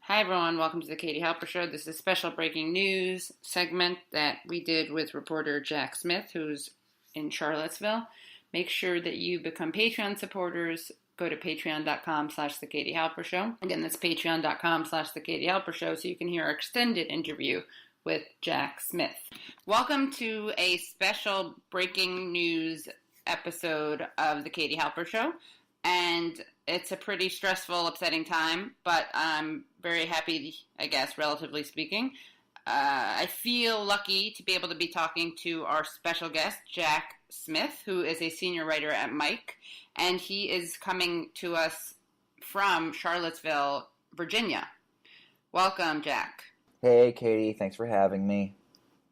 Hi everyone, welcome to the Katie Halper Show. This is a special breaking news segment that we did with reporter Jack Smith, who's in Charlottesville. Make sure that you become Patreon supporters. Go to patreon.com/The Katie Halper Show. Again, that's patreon.com/The Katie Halper Show so you can hear our extended interview with Jack Smith. Welcome to a special breaking news episode of The Katie Halper Show. And it's a pretty stressful, upsetting time, but I'm very happy, I guess, relatively speaking. I feel lucky to be able to be talking to our special guest, Jack Smith, who is a senior writer at Mike, and he is coming to us from Charlottesville, Virginia. Welcome, Jack. Hey, Katie. Thanks for having me.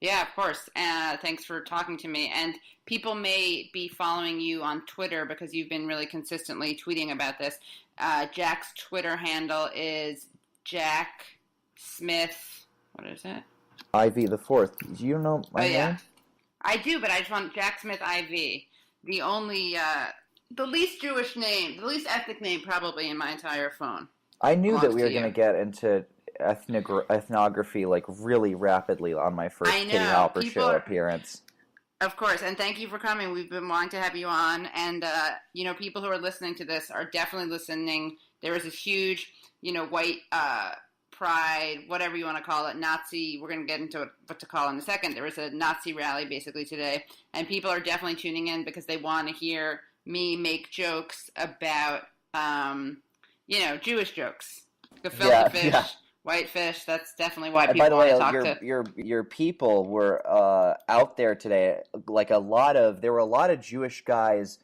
Yeah, of course. Thanks for talking to me. And people may be following you on Twitter because you've been really consistently tweeting about this. Jack's Twitter handle is Jack Smith. What is it? IV the Fourth. Do you know my name? I do, but I just want Jack Smith IV. The only, the least Jewish name, the least ethnic name probably in my entire phone. I knew that we were going to get into ethnography like really rapidly on my first Katie Halper Show appearance. Of course, and thank you for coming. We've been wanting to have you on, and people who are listening to this are definitely listening. There was this huge, white pride, whatever you want to call it, Nazi. We're going to get into what to call in a second. There was a Nazi rally basically today, and people are definitely tuning in because they want to hear me make jokes about, Jewish jokes, gefilte fish. Yeah. White fish, that's definitely why people want to talk to. Your people were out there today. There were a lot of Jewish guys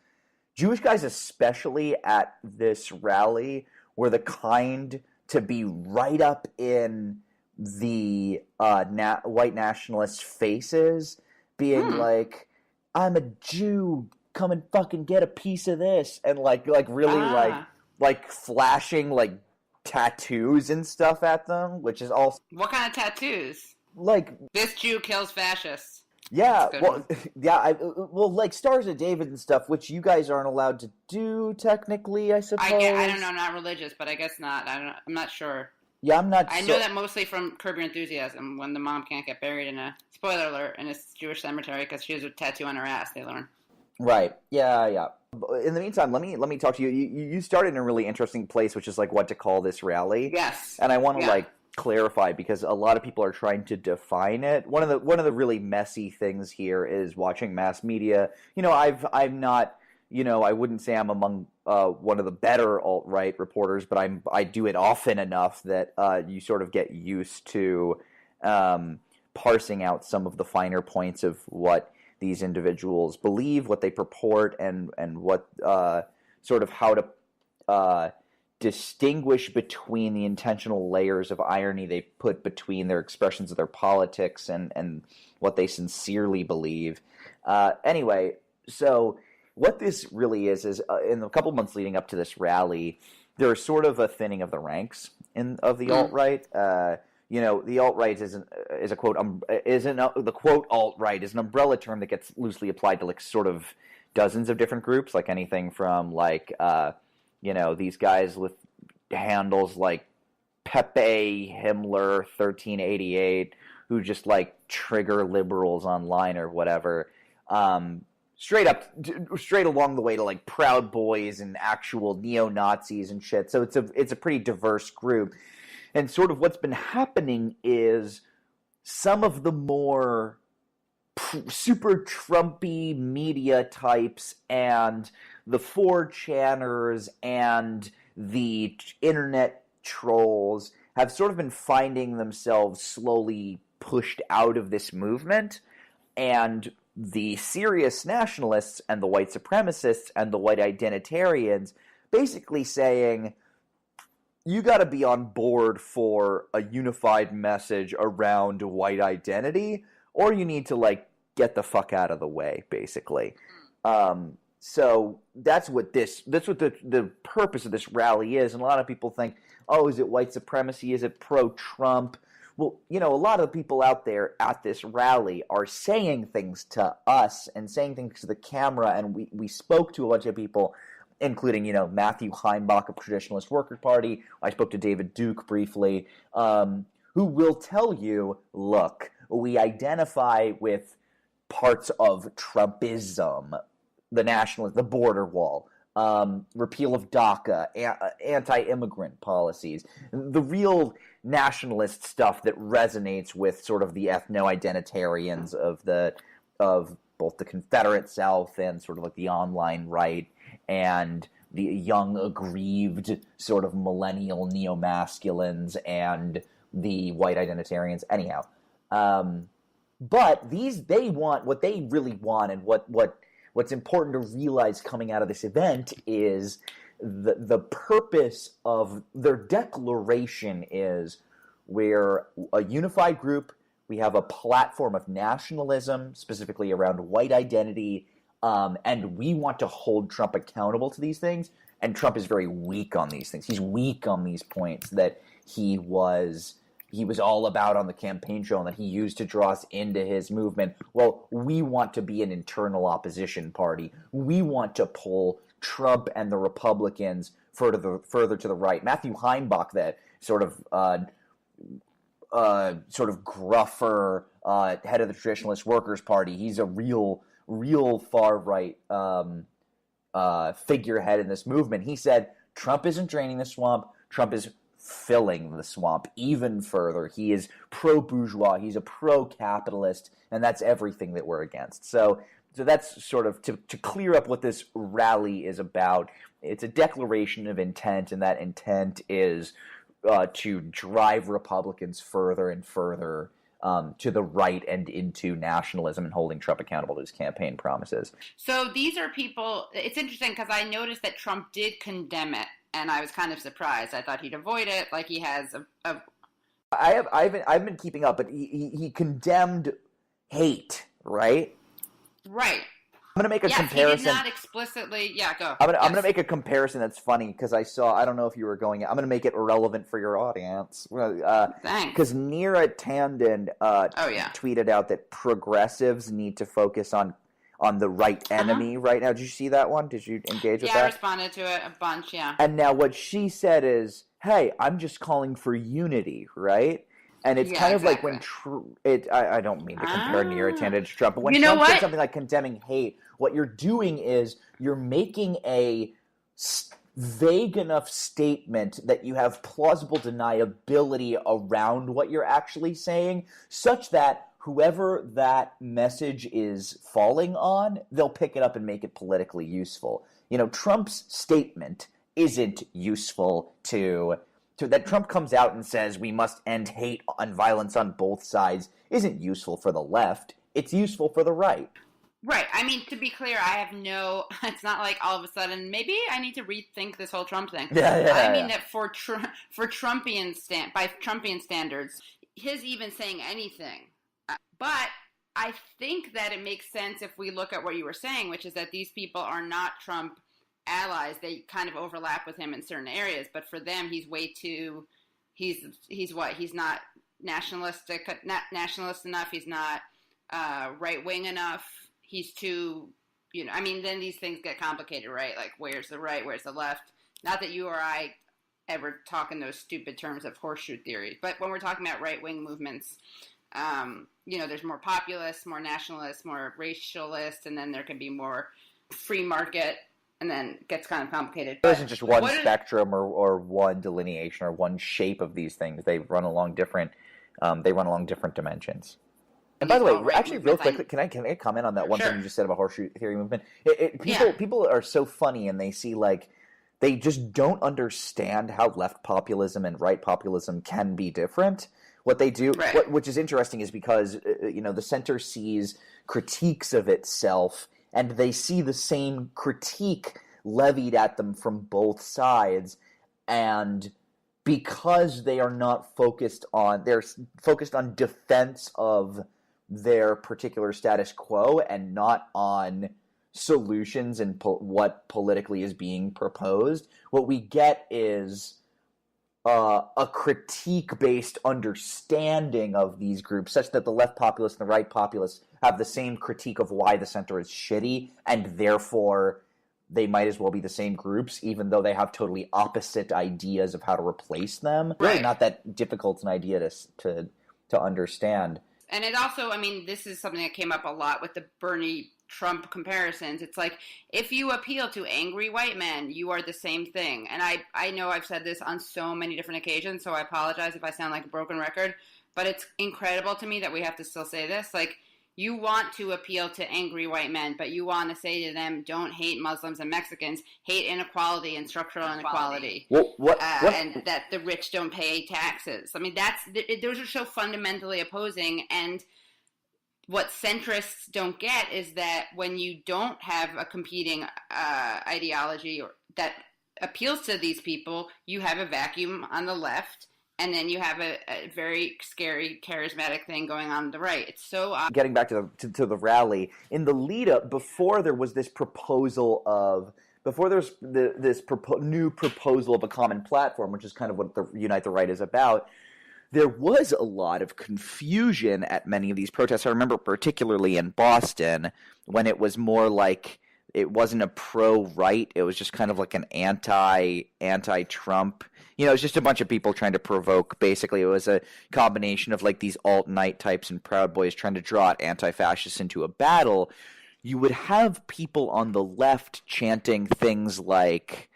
especially at this rally, were the kind to be right up in the white nationalist faces, being like, I'm a Jew, come and fucking get a piece of this, and really flashing tattoos and stuff at them, which is also... What kind of tattoos? This Jew kills fascists. Yeah, Stars of David and stuff, which you guys aren't allowed to do, technically, I suppose. I don't know, not religious, but I guess not. I'm not sure. Yeah, I'm not I know that mostly from Curb Your Enthusiasm, when the mom can't get buried in a, spoiler alert, in a Jewish cemetery because she has a tattoo on her ass, they learn. Right, yeah. In the meantime, let me talk to you. You started in a really interesting place, which is what to call this rally. Yes. And I want to clarify, because a lot of people are trying to define it. One of the really messy things here is watching mass media. I'm not, I wouldn't say I'm among one of the better alt-right reporters, but I do it often enough that you sort of get used to parsing out some of the finer points of what these individuals believe, what they purport, and what sort of how to distinguish between the intentional layers of irony they put between their expressions of their politics and what they sincerely believe. Anyway, so what this really is in the couple months leading up to this rally, there's sort of a thinning of the ranks of the alt-right. The alt-right the quote alt-right is an umbrella term that gets loosely applied to sort of dozens of different groups, anything from these guys with handles like Pepe Himmler 1388 who just trigger liberals online or whatever, straight along the way to Proud Boys and actual neo-Nazis and shit. So it's a pretty diverse group. And sort of what's been happening is some of the more super Trumpy media types and the 4chaners and the internet trolls have sort of been finding themselves slowly pushed out of this movement, and the serious nationalists and the white supremacists and the white identitarians basically saying, you got to be on board for a unified message around white identity, or you need to get the fuck out of the way, basically. So that's what the purpose of this rally is. And a lot of people think, oh, is it white supremacy? Is it pro-Trump? Well, a lot of the people out there at this rally are saying things to us and saying things to the camera, and we spoke to a bunch of people including, Matthew Heimbach of Traditionalist Workers' Party. I spoke to David Duke briefly, who will tell you, look, we identify with parts of Trumpism, the nationalist, the border wall, repeal of DACA, anti-immigrant policies, the real nationalist stuff that resonates with sort of the ethno-identitarians of both the Confederate South and sort of like the online right and the young aggrieved sort of millennial neo-masculines and the white identitarians. Anyhow, but they want what they really want, and what's important to realize coming out of this event is the purpose of their declaration is we're a unified group. We have a platform of nationalism, specifically around white identity, and we want to hold Trump accountable to these things. And Trump is very weak on these things. He's weak on these points that he was all about on the campaign trail and that he used to draw us into his movement. Well, we want to be an internal opposition party. We want to pull Trump and the Republicans further to the right. Matthew Heimbach, that sort of gruffer head of the Traditionalist Workers' Party, he's a real far right figurehead in this movement. He said Trump isn't draining the swamp. Trump is filling the swamp even further. He is pro-bourgeois. He's a pro-capitalist, and that's everything that we're against. So that's sort of to clear up what this rally is about. It's a declaration of intent, and that intent is to drive Republicans further and further to the right and into nationalism and holding Trump accountable to his campaign promises. So these are people, it's interesting because I noticed that Trump did condemn it, and I was kind of surprised. I thought he'd avoid it, like he has I've been keeping up, but he condemned hate, right? Right. I'm going to make a comparison. He did not explicitly. Yeah, go. I'm going to make a comparison that's funny because I don't know if you were going. I'm going to make it relevant for your audience. Thanks. Because Neera Tanden tweeted out that progressives need to focus on the right enemy right now. Did you see that one? Did you engage with that? Yeah, I responded to it a bunch, yeah. And now what she said is, hey, I'm just calling for unity, right? And it's kind of like when I don't mean to compare Neera Tanden to Trump, but when Trump said something like condemning hate, what you're doing is you're making a vague enough statement that you have plausible deniability around what you're actually saying, such that whoever that message is falling on, they'll pick it up and make it politically useful. Trump's statement isn't useful that Trump comes out and says we must end hate and violence on both sides isn't useful for the left. It's useful for the right. Right. I mean, to be clear, it's not like all of a sudden, maybe I need to rethink this whole Trump thing. I mean that for Trumpian by Trumpian standards, his even saying anything. But I think that it makes sense if we look at what you were saying, which is that these people are not Trump allies. They kind of overlap with him in certain areas, but for them, he's not nationalist enough. He's not right wing enough. He's too, then these things get complicated, right? Like, where's the right? Where's the left? Not that you or I ever talk in those stupid terms of horseshoe theory, but when we're talking about right wing movements, there's more populist, more nationalist, more racialist, and then there can be more free market. And then it gets kind of complicated. There isn't just one spectrum or one delineation or one shape of these things. They run along different dimensions. And by the way, actually, real quickly, can I comment on that one thing you just said about horseshoe theory movement? People are so funny, and they see they just don't understand how left populism and right populism can be different. What they do, which is interesting, is because the center sees critiques of itself. And they see the same critique levied at them from both sides, and because they're focused on defense of their particular status quo and not on solutions and what politically is being proposed, what we get is a critique-based understanding of these groups, such that the left populists and the right populists have the same critique of why the center is shitty, and therefore they might as well be the same groups, even though they have totally opposite ideas of how to replace them. Right. Really not that difficult an idea to understand. And it also, I mean, this is something that came up a lot with the Bernie Trump comparisons. It's like, if you appeal to angry white men, you are the same thing. And I know I've said this on so many different occasions, so I apologize if I sound like a broken record, but it's incredible to me that we have to still say this. Like, you want to appeal to angry white men, but you want to say to them, don't hate Muslims and Mexicans, hate inequality and structural inequality. And that the rich don't pay taxes. I mean, those are so fundamentally opposing. And what centrists don't get is that when you don't have a competing ideology that appeals to these people, you have a vacuum on the left. And then you have a very scary, charismatic thing going on the right. It's so obvious. Getting back to the rally, in the lead up, before there was this proposal of, before there's this new proposal of a common platform, which is kind of what the Unite the Right is about, there was a lot of confusion at many of these protests. I remember particularly in Boston when it was more like, it wasn't a pro-right, it was just kind of like an anti-Trump. You know, it was just a bunch of people trying to provoke. Basically, it was a combination of like these alt-right types and Proud Boys trying to draw anti-fascists into a battle. You would have people on the left chanting things like,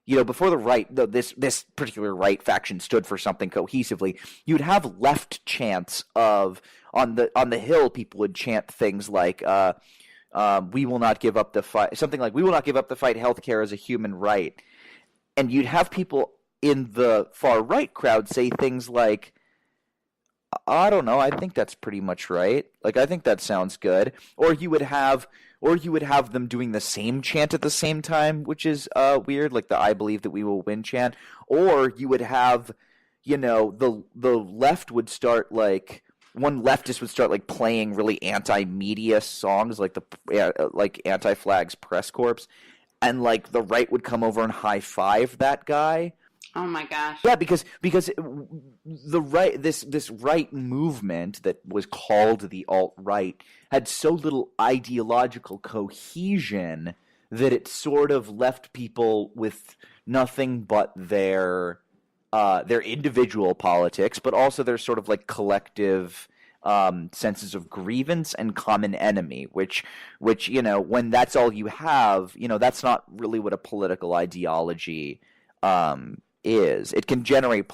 you know, before the right, this particular right faction stood for something cohesively, you'd have left chants of, on the Hill, people would chant things like, we will not give up the fight, something like, we will not give up the fight, healthcare is a human right. And you'd have people in the far right crowd say things like, I don't know, I think that's pretty much right. Like, I think that sounds good. Or you would have them doing the same chant at the same time, which is weird, like the I believe that we will win chant. Or you would have, you know, the left would start like, one leftist would start like playing really anti-media songs like like Anti-Flag's Press Corps, and like the right would come over and high-five that guy. Oh my gosh. Yeah, because the right, this right movement that was called the alt-right had so little ideological cohesion that it sort of left people with nothing but their individual politics, but also their sort of like collective senses of grievance and common enemy, which you know, when that's all you have, you know, that's not really what a political ideology is. It can generate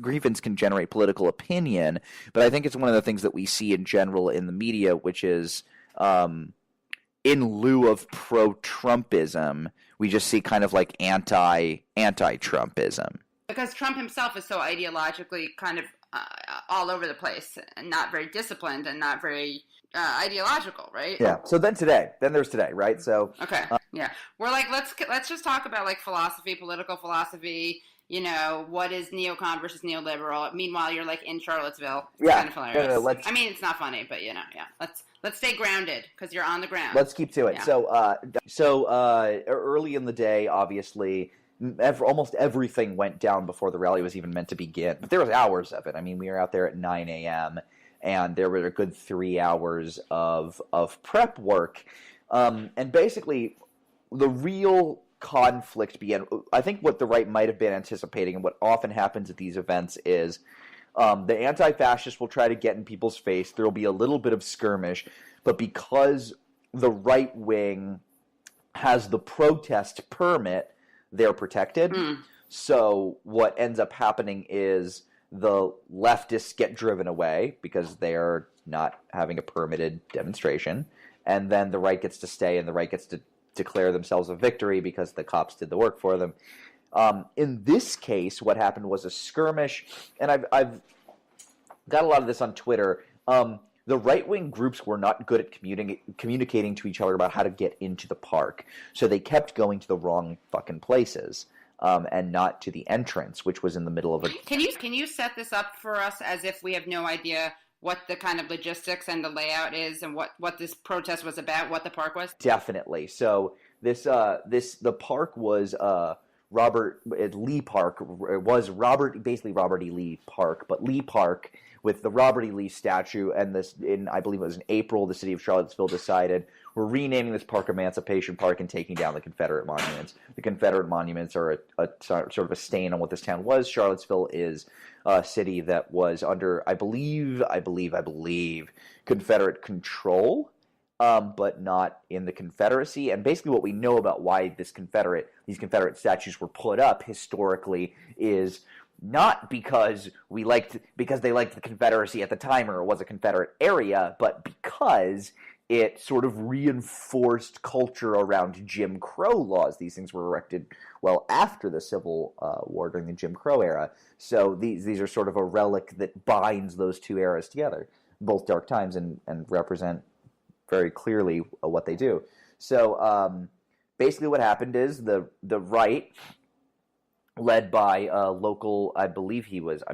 grievance can generate political opinion, but I think it's one of the things that we see in general in the media, which is in lieu of pro-Trumpism, we just see kind of like anti-Trumpism. Because Trump himself is so ideologically kind of all over the place and not very disciplined and not very ideological, right? Yeah. So then there's today, right? So okay, yeah, we're like, let's just talk about like philosophy, political philosophy. You know, what is neocon versus neoliberal? Meanwhile, you're like in Charlottesville. It's kind of hilarious. No, I mean, it's not funny, but you know, yeah. Let's stay grounded because you're on the ground. Let's keep to it. Yeah. So early in the day, obviously, almost everything went down before the rally was even meant to begin. But there was hours of it. I mean, we were out there at 9 a.m., and there were a good 3 hours of prep work. And basically, the real conflict began. I think what the right might have been anticipating, and what often happens at these events, is the anti-fascists will try to get in people's face. There will be a little bit of skirmish, but because the right wing has the protest permit, they're protected. So what ends up happening is the leftists get driven away because they're not having a permitted demonstration, and then the right gets to stay, and the right gets to declare themselves a victory because the cops did the work for them. In this case, what happened was a skirmish, and I've got a lot of this on Twitter. The right-wing groups were not good at communicating to each other about how to get into the park, so they kept going to the wrong fucking places, and not to the entrance, which was in the middle of a... Can you set this up for us as if we have no idea what the kind of logistics and the layout is, and what this protest was about, what the park was? Definitely. So the park was Lee Park. It was basically Robert E. Lee Park, but Lee Park with the Robert E. Lee statue, and I believe it was in April, the city of Charlottesville decided we're renaming this park Emancipation Park and taking down the Confederate monuments. The Confederate monuments are a sort of a stain on what this town was. Charlottesville is a city that was under, I believe, Confederate control, but not in the Confederacy. And basically what we know about why these Confederate statues were put up historically is not because they liked the Confederacy at the time or it was a Confederate area, but because it sort of reinforced culture around Jim Crow laws. These things were erected well after the Civil War, during the Jim Crow era. So these are sort of a relic that binds those two eras together, both dark times, and represent very clearly what they do. So basically what happened is the right, led by a local, I believe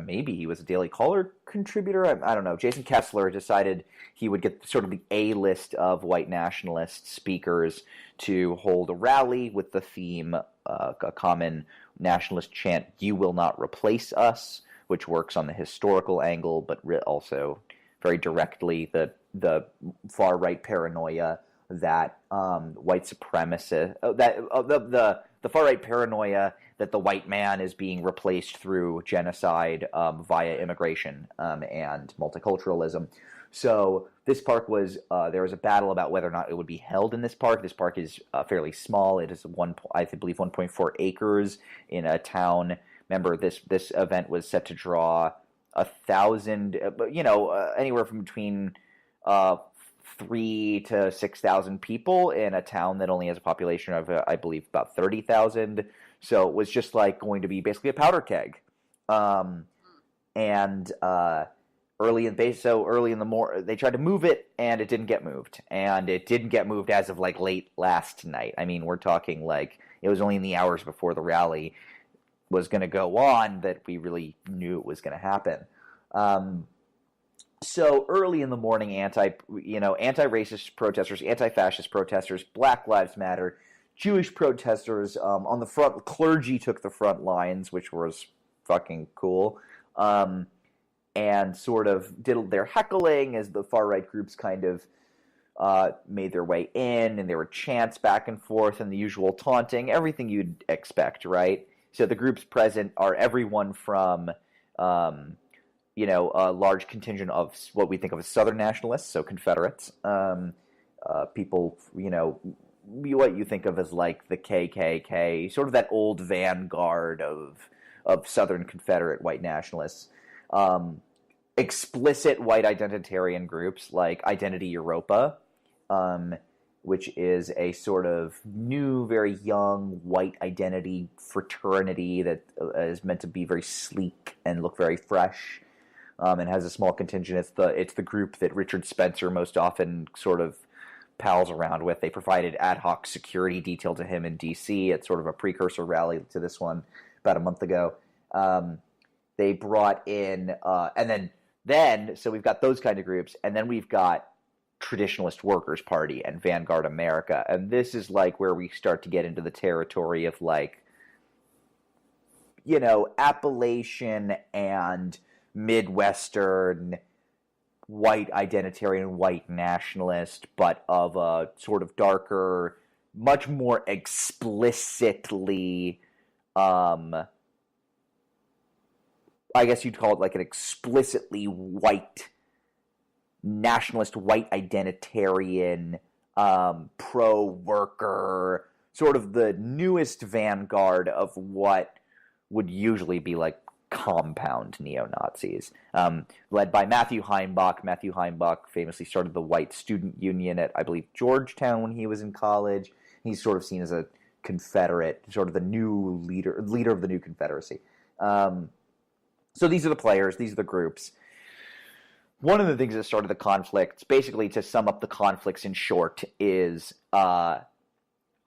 maybe he was a Daily Caller contributor, I don't know, Jason Kessler, decided he would get sort of the A-list of white nationalist speakers to hold a rally with the theme, a common nationalist chant, "You will not replace us," which works on the historical angle, but also very directly the far-right paranoia that white supremacists, the far-right paranoia that the white man is being replaced through genocide via immigration and multiculturalism. So this park was, there was a battle about whether or not it would be held in this park. This park is fairly small. It is I believe 1.4 acres in a town. Remember, this event was set to draw 1,000, anywhere from between 3,000 to 6,000 people in a town that only has a population of, I believe, about 30,000. So it was just like going to be basically a powder keg. Early in the morning, they tried to move it, and it didn't get moved. And it didn't get moved as of like late last night. I mean, we're talking like it was only in the hours before the rally was going to go on that we really knew it was going to happen. So early in the morning, anti-racist protesters, anti-fascist protesters, Black Lives Matter, Jewish protesters on the front, clergy took the front lines, which was fucking cool, and sort of did their heckling as the far-right groups kind of made their way in, and there were chants back and forth and the usual taunting, everything you'd expect, right? So the groups present are everyone from a large contingent of what we think of as Southern nationalists, so Confederates, people, what you think of as like the KKK, sort of that old vanguard of Southern Confederate white nationalists, explicit white identitarian groups like Identity Europa, which is a sort of new, very young white identity fraternity that is meant to be very sleek and look very fresh. And has a small contingent. It's the group that Richard Spencer most often sort of pals around with. They provided ad hoc security detail to him in D.C. It's sort of a precursor rally to this one about a month ago. They brought in, and then so we've got those kind of groups, and then we've got Traditionalist Workers' Party and Vanguard America, and this is like where we start to get into the territory of like, Appalachian and Midwestern white identitarian, white nationalist, but of a sort of darker, much more explicitly, I guess you'd call it like an explicitly white nationalist, white identitarian, pro-worker, sort of the newest vanguard of what would usually be like compound neo-Nazis, led by Matthew Heimbach. Matthew Heimbach famously started the White Student Union at, I believe, Georgetown when he was in college. He's sort of seen as a Confederate, sort of the new leader of the new Confederacy. So these are the players, these are the groups. One of the things that started the conflicts, basically to sum up the conflicts in short, is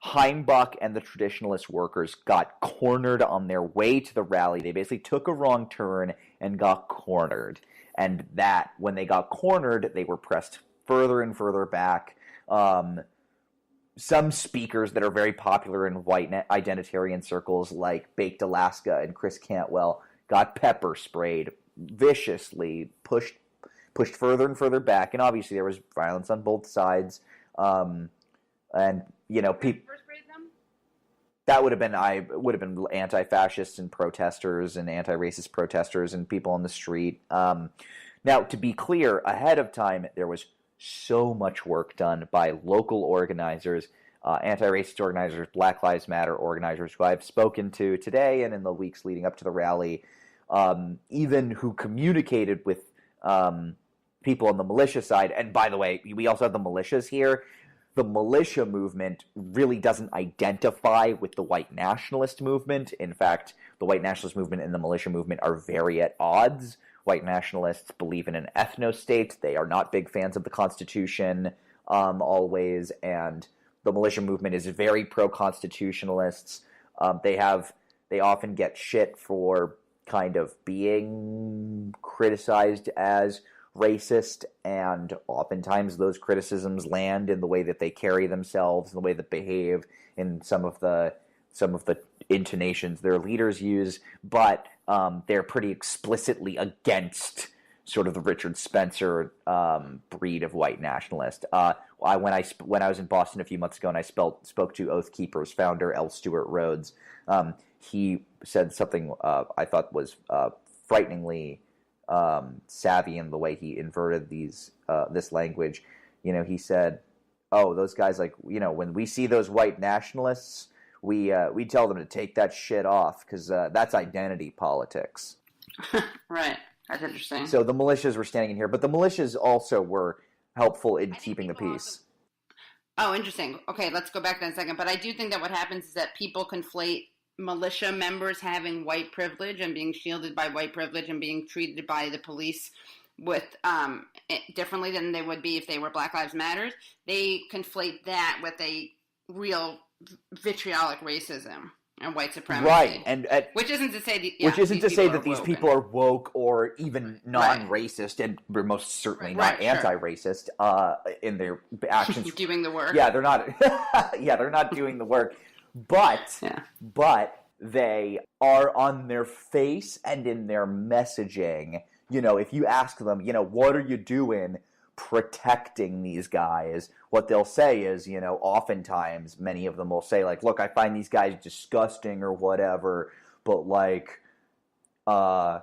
Heimbach and the Traditionalist Workers got cornered on their way to the rally. They basically took a wrong turn and got cornered. And that, when they got cornered, they were pressed further and further back. some speakers that are very popular in white identitarian circles, like Baked Alaska and Chris Cantwell, got pepper sprayed viciously, pushed further and further back, and obviously there was violence on both sides. And people. That would have been anti-fascists and protesters and anti-racist protesters and people on the street. Now, to be clear, ahead of time, there was so much work done by local organizers, anti-racist organizers, Black Lives Matter organizers who I've spoken to today and in the weeks leading up to the rally, even who communicated with people on the militia side. And by the way, we also have the militias here. The militia movement really doesn't identify with the white nationalist movement. In fact, the white nationalist movement and the militia movement are very at odds. White nationalists believe in an ethno-state. They are not big fans of the Constitution always, and the militia movement is very pro-constitutionalists. They often get shit for kind of being criticized as racist, and oftentimes those criticisms land in the way that they carry themselves, in the way that they behave, in some of the intonations their leaders use, but they're pretty explicitly against sort of the Richard Spencer breed of white nationalist. When I was in Boston a few months ago and I spoke to Oath Keepers founder L. Stewart Rhodes, he said something I thought was frighteningly savvy in the way he inverted this language. He said, "Oh, those guys, like, when we see those white nationalists, we tell them to take that shit off because that's identity politics." Right. That's interesting. So the militias were standing in here, but the militias also were helpful in keeping the peace. Oh, interesting. Okay, let's go back to that in a second. But I do think that what happens is that people conflate militia members having white privilege and being shielded by white privilege and being treated by the police with differently than they would be if they were Black Lives Matters. They conflate that with a real vitriolic racism and white supremacy, right? And which isn't to say that these people are woke or even non-racist, right. And we're most certainly not anti-racist in their actions. Doing the work. Yeah, they're not. Yeah, they're not doing the work. But they are on their face and in their messaging. If you ask them, what are you doing protecting these guys? What they'll say is, oftentimes many of them will say, like, look, I find these guys disgusting or whatever, but like, we're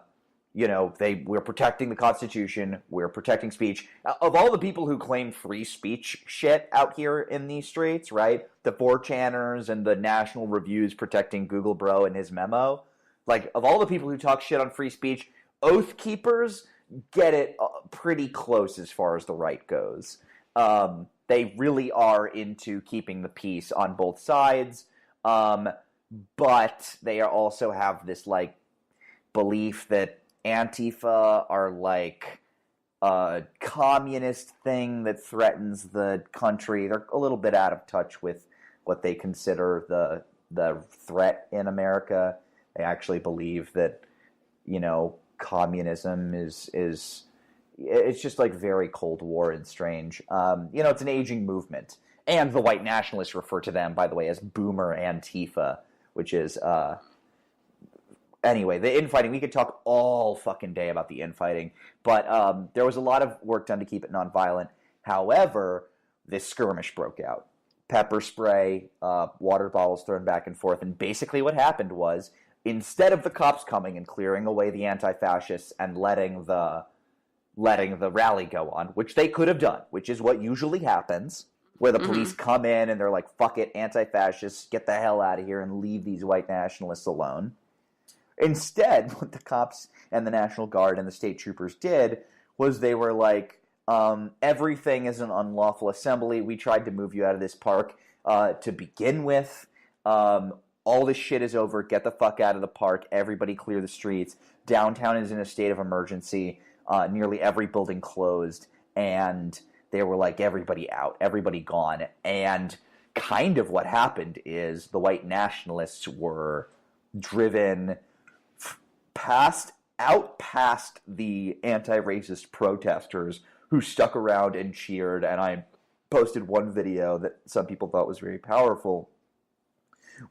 protecting the Constitution, we're protecting speech. Of all the people who claim free speech shit out here in these streets, right? The 4chaners and the National Review's protecting Google Bro and his memo. Like, of all the people who talk shit on free speech, Oath Keepers get it pretty close as far as the right goes. They really are into keeping the peace on both sides, but they also have this, like, belief that Antifa are like a communist thing that threatens the country. They're a little bit out of touch with what they consider the threat in America. They actually believe that, communism is it's just like very Cold War and strange. It's an aging movement. And the white nationalists refer to them, by the way, as Boomer Antifa, which is anyway, the infighting, we could talk all fucking day about the infighting, but there was a lot of work done to keep it nonviolent. However, this skirmish broke out. Pepper spray, water bottles thrown back and forth, and basically what happened was, instead of the cops coming and clearing away the anti-fascists and letting the rally go on, which they could have done, which is what usually happens, where the police come in and they're like, fuck it, anti-fascists, get the hell out of here and leave these white nationalists alone. Instead, what the cops and the National Guard and the state troopers did was they were like, everything is an unlawful assembly. We tried to move you out of this park to begin with. All this shit is over. Get the fuck out of the park. Everybody clear the streets. Downtown is in a state of emergency. Nearly every building closed. And they were like, everybody out. Everybody gone. And kind of what happened is the white nationalists were driven past the anti-racist protesters who stuck around and cheered, and posted one video that some people thought was very powerful,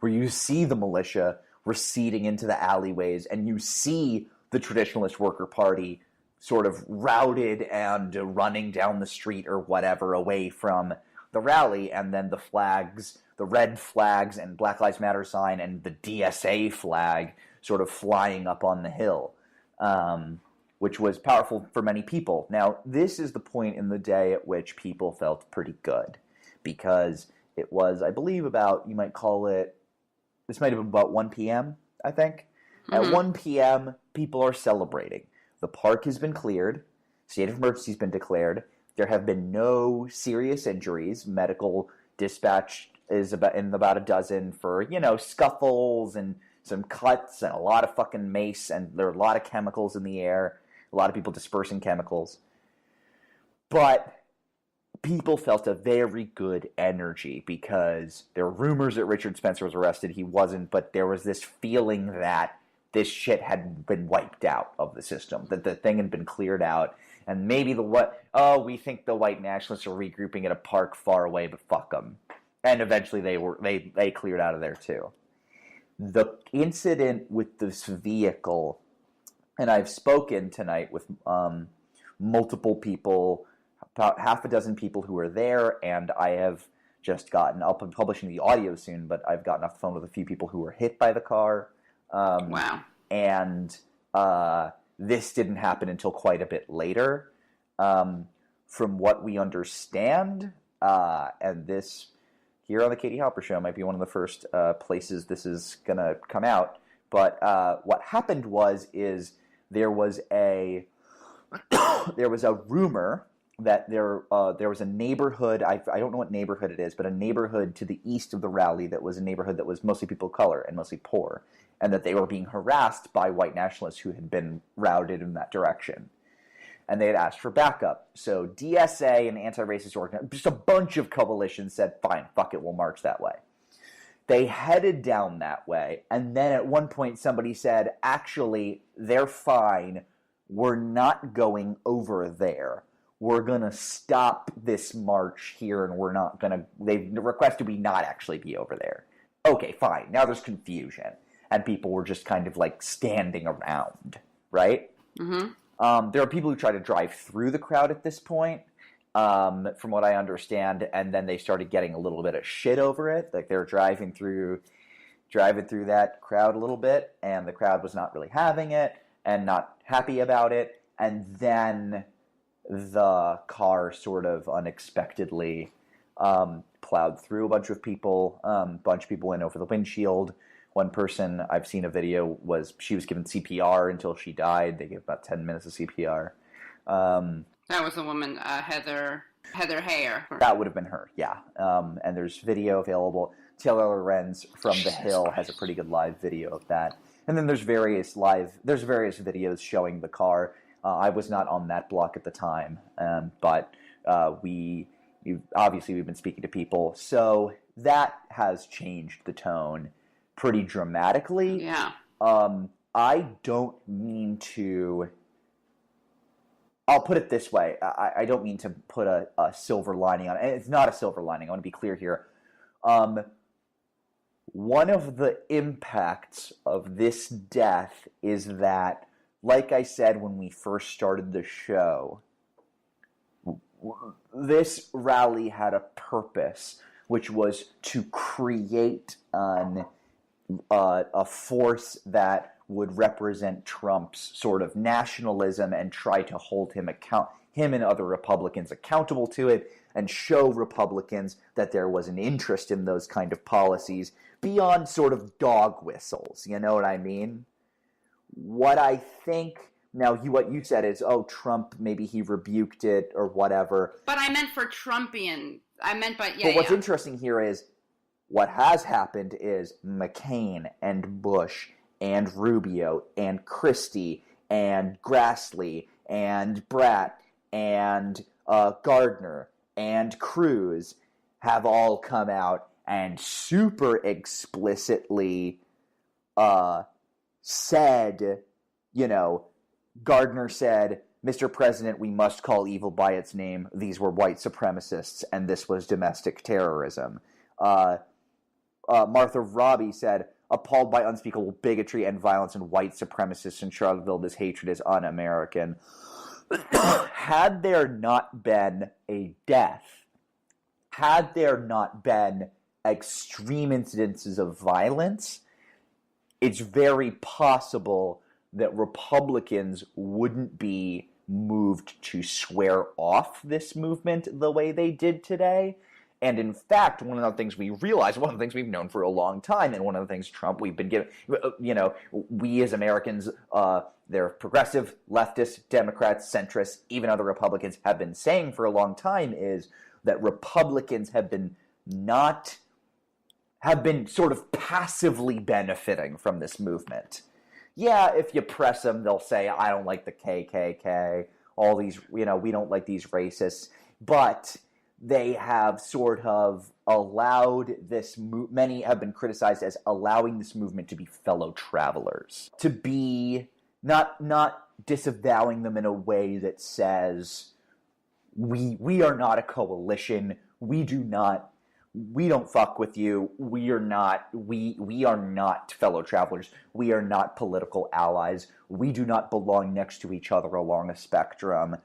where you see the militia receding into the alleyways, and you see the Traditionalist Worker Party sort of routed and running down the street or whatever away from the rally, and then the flags, the red flags and Black Lives Matter sign and the DSA flag sort of flying up on the hill, which was powerful for many people. Now, this is the point in the day at which people felt pretty good, because it was, I believe, about, you might call it, this might have been about 1 p.m., I think. At 1 p.m., people are celebrating. The park has been cleared. State of emergency has been declared. There have been no serious injuries. Medical dispatch is about a dozen for, scuffles and some cuts and a lot of fucking mace, and there are a lot of chemicals in the air. A lot of people dispersing chemicals. But people felt a very good energy, because there were rumors that Richard Spencer was arrested. He wasn't, but there was this feeling that this shit had been wiped out of the system, that the thing had been cleared out, and maybe we think the white nationalists are regrouping at a park far away, but fuck them. And eventually they cleared out of there too. The incident with this vehicle, and I've spoken tonight with multiple people, about half a dozen people who were there, and I have just I'll be publishing the audio soon, but I've gotten off the phone with a few people who were hit by the car. Wow. And this didn't happen until quite a bit later. From what we understand, and this here on the Katie Halper Show might be one of the first places this is going to come out, but what happened is there was a rumor that there was a neighborhood, I don't know what neighborhood it is, but a neighborhood to the east of the rally that was a neighborhood that was mostly people of color and mostly poor, and that they were being harassed by white nationalists who had been routed in that direction. And they had asked for backup. So DSA and anti-racist organizations, just a bunch of coalitions said, fine, fuck it, we'll march that way. They headed down that way, and then at one point somebody said, actually, they're fine, we're not going over there. We're going to stop this march here, and we're not going to, they requested we not actually be over there. Okay, fine, now there's confusion. And people were just kind of like standing around, right? Mm-hmm. There are people who try to drive through the crowd at this point, from what I understand, and then they started getting a little bit of shit over it. Like they were driving through that crowd a little bit, and the crowd was not really having it and not happy about it. And then the car sort of unexpectedly plowed through a bunch of people. A bunch of people went over the windshield. One person, I've seen a video, she was given CPR until she died. They gave about 10 minutes of CPR. That was a woman, Heather Heyer. That would have been her, yeah. And there's video available. Taylor Lorenz from The Hill has a pretty good live video of that. And then there's various videos showing the car. I was not on that block at the time, but we've been speaking to people. So that has changed the tone pretty dramatically. Yeah. I don't mean to... I'll put it this way. I don't mean to put a silver lining on it. It's not a silver lining. I want to be clear here. One of the impacts of this death is that, like I said when we first started the show, this rally had a purpose, which was to create a force that would represent Trump's sort of nationalism and try to hold him and other Republicans accountable to it, and show Republicans that there was an interest in those kind of policies beyond sort of dog whistles. You know what I mean? What I think now, what you said is, Trump, maybe he rebuked it or whatever. But I meant for Trumpian. But what's interesting here is what has happened is McCain and Bush and Rubio and Christie and Grassley and Bratt and Gardner and Cruz have all come out and super explicitly said, Gardner said Mr. President, we must call evil by its name. These were white supremacists, and this was domestic terrorism. Martha Robbie said, appalled by unspeakable bigotry and violence and white supremacists in Charlottesville, this hatred is un-American. Had there not been a death, had there not been extreme incidences of violence, it's very possible that Republicans wouldn't be moved to swear off this movement the way they did today. And in fact, one of the things we realize, one of the things we've known for a long time, and one of the things we've been given, we as Americans, they're progressive, leftists, Democrats, centrists, even other Republicans have been saying for a long time is that Republicans have been sort of passively benefiting from this movement. Yeah, if you press them, they'll say, I don't like the KKK, all these, we don't like these racists. But they have sort of allowed this, many have been criticized as allowing this movement to be fellow travelers, to be not disavowing them in a way that says, we are not a coalition, we don't fuck with you. We are not fellow travelers. We are not political allies. We do not belong next to each other along a spectrum.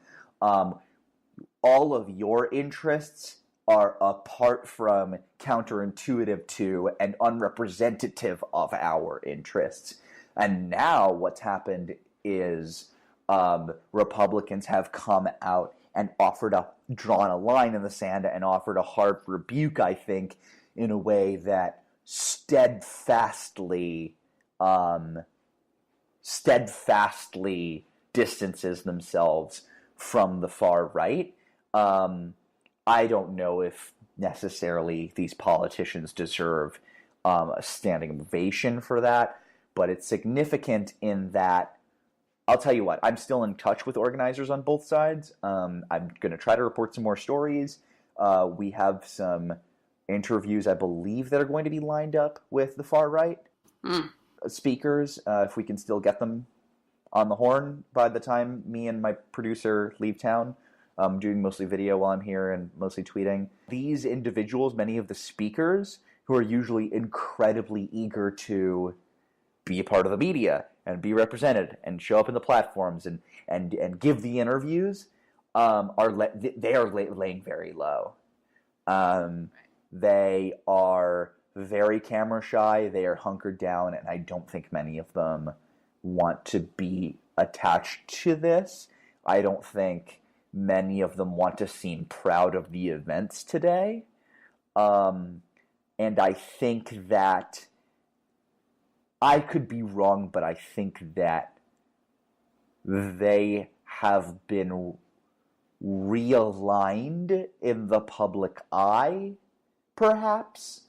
All of your interests are apart from, counterintuitive to, and unrepresentative of our interests. And now what's happened is Republicans have come out and drawn a line in the sand and offered a hard rebuke, I think, in a way that steadfastly distances themselves from the far right. I don't know if necessarily these politicians deserve a standing ovation for that, but it's significant in that, I'll tell you what, I'm still in touch with organizers on both sides. I'm going to try to report some more stories. We have some interviews, I believe, that are going to be lined up with the far right speakers, if we can still get them on the horn by the time me and my producer leave town. I'm doing mostly video while I'm here and mostly tweeting. These individuals, many of the speakers, who are usually incredibly eager to be a part of the media and be represented and show up in the platforms and give the interviews, they are laying very low. They are very camera shy. They are hunkered down, and I don't think many of them want to be attached to this. I don't think many of them want to seem proud of the events today. And I think that I could be wrong, but I think that they have been realigned in the public eye, perhaps,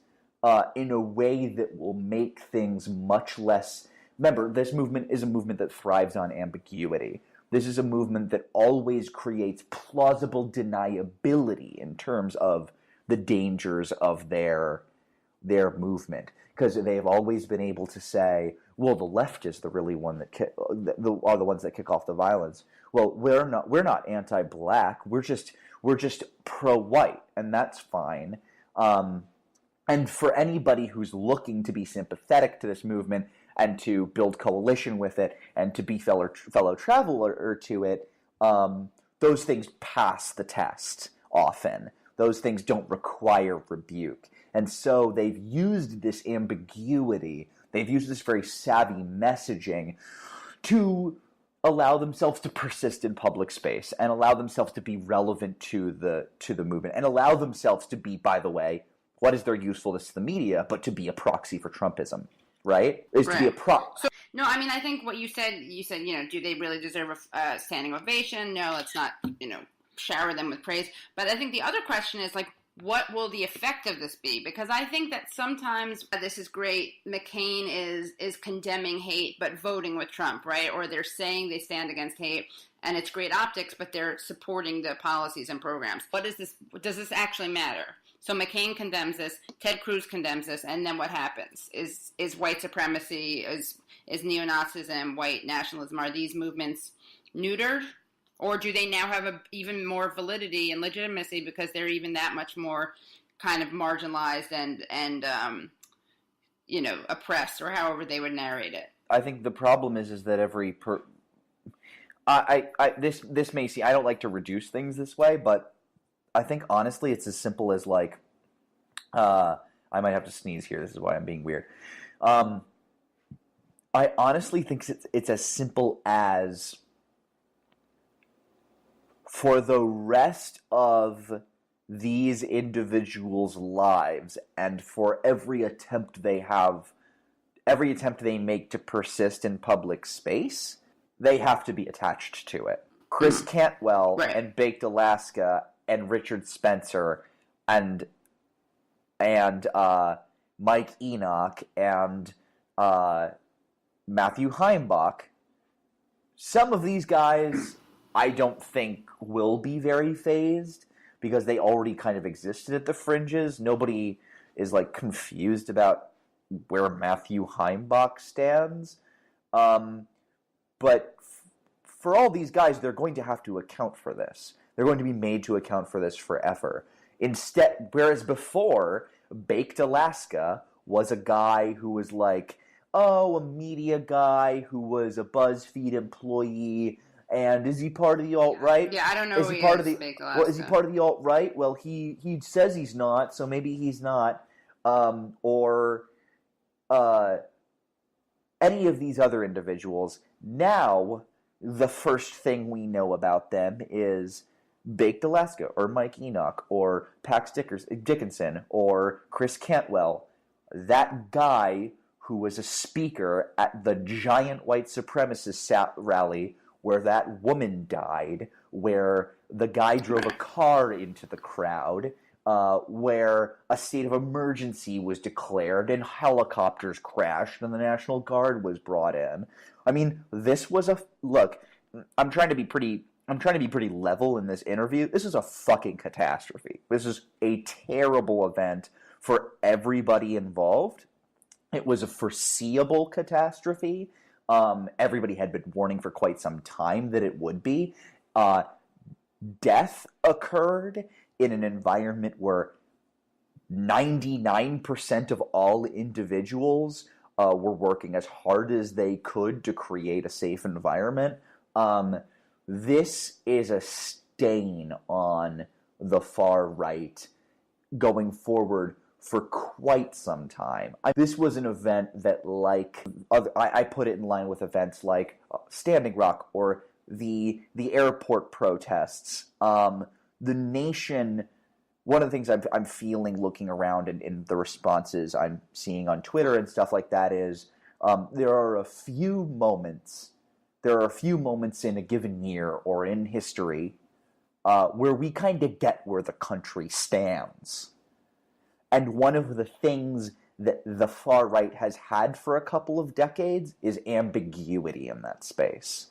in a way that will make things much less... Remember, this movement is a movement that thrives on ambiguity. This is a movement that always creates plausible deniability in terms of the dangers of their movement. Because they've always been able to say, well, the left is the really one that are the ones that kick off the violence. Well, we're not anti-black. We're just pro-white, and that's fine. And for anybody who's looking to be sympathetic to this movement and to build coalition with it and to be fellow traveler to it, those things pass the test often. Those things don't require rebuke. And so they've used this ambiguity, they've used this very savvy messaging to allow themselves to persist in public space and allow themselves to be relevant to the movement and allow themselves to be, by the way, what is their usefulness to the media, but to be a proxy for Trumpism, right? To be a proxy. No, I mean, I think what you said, do they really deserve a standing ovation? No, let's not, shower them with praise. But I think the other question is, what will the effect of this be? Because I think that sometimes this is great. McCain is condemning hate, but voting with Trump, right? Or they're saying they stand against hate, and it's great optics, but they're supporting the policies and programs. Does this actually matter? So McCain condemns this, Ted Cruz condemns this, and then what happens? Is white supremacy, is neo-Nazism, white nationalism, are these movements neutered? Or do they now have even more validity and legitimacy because they're even that much more kind of marginalized and oppressed, or however they would narrate it? I think the problem is that this may seem, I don't like to reduce things this way, but I think honestly it's as simple as like, I might have to sneeze here. This is why I'm being weird. I honestly think it's as simple as, for the rest of these individuals' lives and for every attempt they make to persist in public space, they have to be attached to it. Chris Cantwell and Baked Alaska and Richard Spencer and Mike Enoch and Matthew Heimbach, some of these guys I don't think will be very phased because they already kind of existed at the fringes. Nobody is like confused about where Matthew Heimbach stands. But for all these guys, they're going to have to account for this. They're going to be made to account for this forever. Instead, whereas before, Baked Alaska was a guy who was like, a media guy who was a BuzzFeed employee. And is he part of the alt-right? Yeah, I don't know. Is he part of the alt-right? Well, he says he's not, so maybe he's not. Or any of these other individuals. Now, the first thing we know about them is Baked Alaska, or Mike Enoch, or Pax Dickinson, or Chris Cantwell. That guy who was a speaker at the giant white supremacist rally where that woman died, where the guy drove a car into the crowd, where a state of emergency was declared and helicopters crashed and the National Guard was brought in. I mean, this was look, I'm trying to be pretty level in this interview. This is a fucking catastrophe. This is a terrible event for everybody involved. It was a foreseeable catastrophe. Everybody had been warning for quite some time that it would be. Death occurred in an environment where 99% of all individuals were working as hard as they could to create a safe environment. This is a stain on the far right going forward for quite some time. This was an event that, like, I put it in line with events like Standing Rock or the airport protests. The nation, one of the things I'm feeling looking around in the responses I'm seeing on Twitter and stuff like that is there are a few moments in a given year or in history where we kind of get where the country stands. And one of the things that the far right has had for a couple of decades is ambiguity in that space.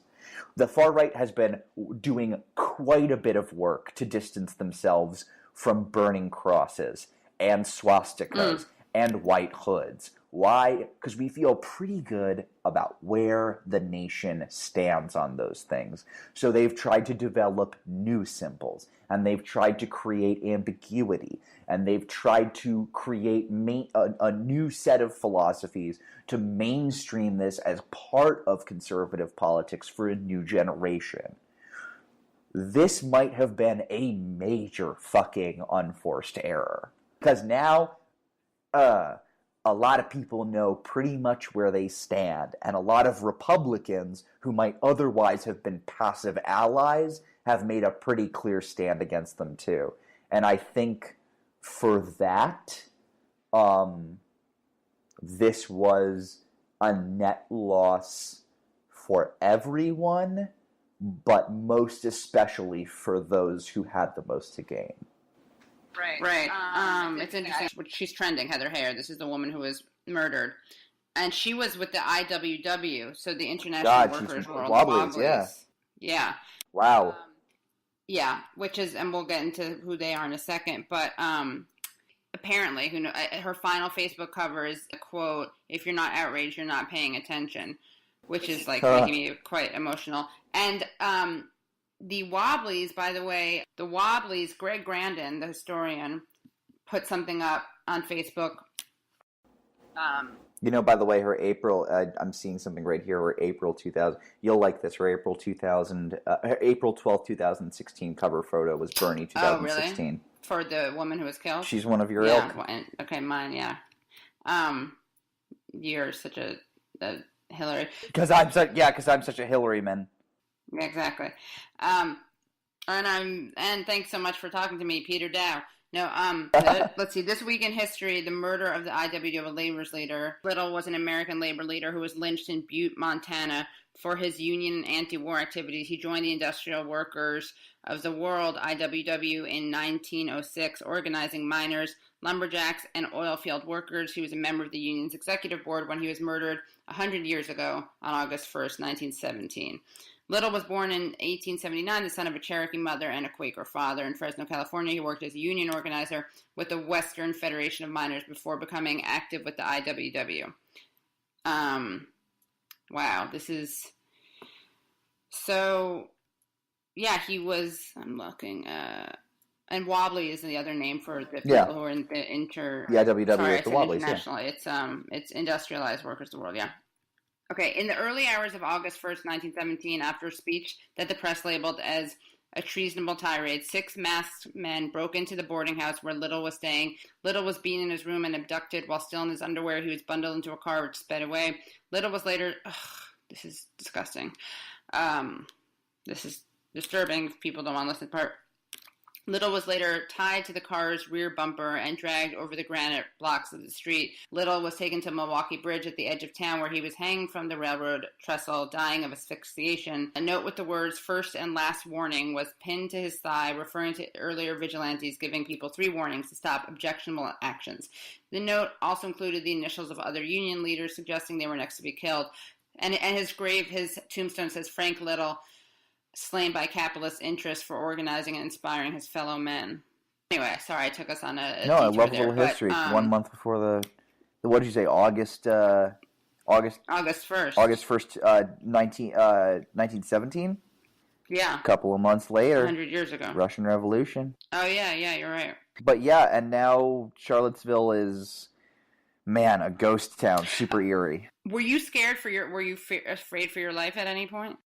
The far right has been doing quite a bit of work to distance themselves from burning crosses and swastikas and white hoods. Why? Because we feel pretty good about where the nation stands on those things. So they've tried to develop new symbols, and they've tried to create ambiguity, and they've tried to create a new set of philosophies to mainstream this as part of conservative politics for a new generation. This might have been a major fucking unforced error. Because now, a lot of people know pretty much where they stand, and a lot of Republicans who might otherwise have been passive allies have made a pretty clear stand against them too. And I think for that, this was a net loss for everyone, but most especially for those who had the most to gain. Right. It's interesting. She's trending, Heather Heyer. This is the woman who was murdered. And she was with the IWW, so the International Workers' World Wobblies. Yeah. Wow. Yeah, which is, and we'll get into who they are in a second, but apparently, her final Facebook cover is a quote, "If you're not outraged, you're not paying attention," which is like making me quite emotional. And the Wobblies, by the way, the Wobblies, Greg Grandin, the historian, put something up on Facebook. By the way, her April, I'm seeing something right here, her April 2000, you'll like this, her April 2000, her April 12th, 2016 cover photo was Bernie 2016. Oh, really? For the woman who was killed? She's one of your ilk. Okay, mine, yeah. You're such a Hillary. Because I'm such a Hillary man. Exactly. And thanks so much for talking to me, Peter Dow. No, let's see. This week in history, the murder of the IWW labor leader. Little was an American labor leader who was lynched in Butte, Montana, for his union and anti-war activities. He joined the Industrial Workers of the World, IWW, in 1906, organizing miners, lumberjacks, and oil field workers. He was a member of the union's executive board when he was murdered 100 years ago on August 1st, 1917. Little was born in 1879, the son of a Cherokee mother and a Quaker father. In Fresno, California, he worked as a union organizer with the Western Federation of Miners before becoming active with the IWW. Wow, this is... So, yeah, he was... I'm looking... and Wobbly is the other name for the people who are in the WW is the Wobblies, It's Industrialized Workers of the World, yeah. Okay, in the early hours of August 1st, 1917, after a speech that the press labeled as a treasonable tirade, 6 masked men broke into the boarding house where Little was staying. Little was beaten in his room and abducted. While still in his underwear, he was bundled into a car which sped away. Little was later... this is disgusting. This is disturbing if people don't want to listen to the part. Little was later tied to the car's rear bumper and dragged over the granite blocks of the street. Little was taken to Milwaukee Bridge at the edge of town where he was hanging from the railroad trestle, dying of asphyxiation. A note with the words "first and last warning" was pinned to his thigh, referring to earlier vigilantes giving people 3 warnings to stop objectionable actions. The note also included the initials of other union leaders, suggesting they were next to be killed. And his tombstone says, Frank Little, slain by capitalist interests for organizing and inspiring his fellow men. Anyway, sorry, I took us on a No, I love a little history. 1 month before the what did you say, August 1st. August 1st, 1917? Yeah. A couple of months later. 100 years ago. Russian Revolution. Oh, yeah, you're right. But yeah, and now Charlottesville is, man, a ghost town, super eerie. Were you scared were you afraid for your life at any point?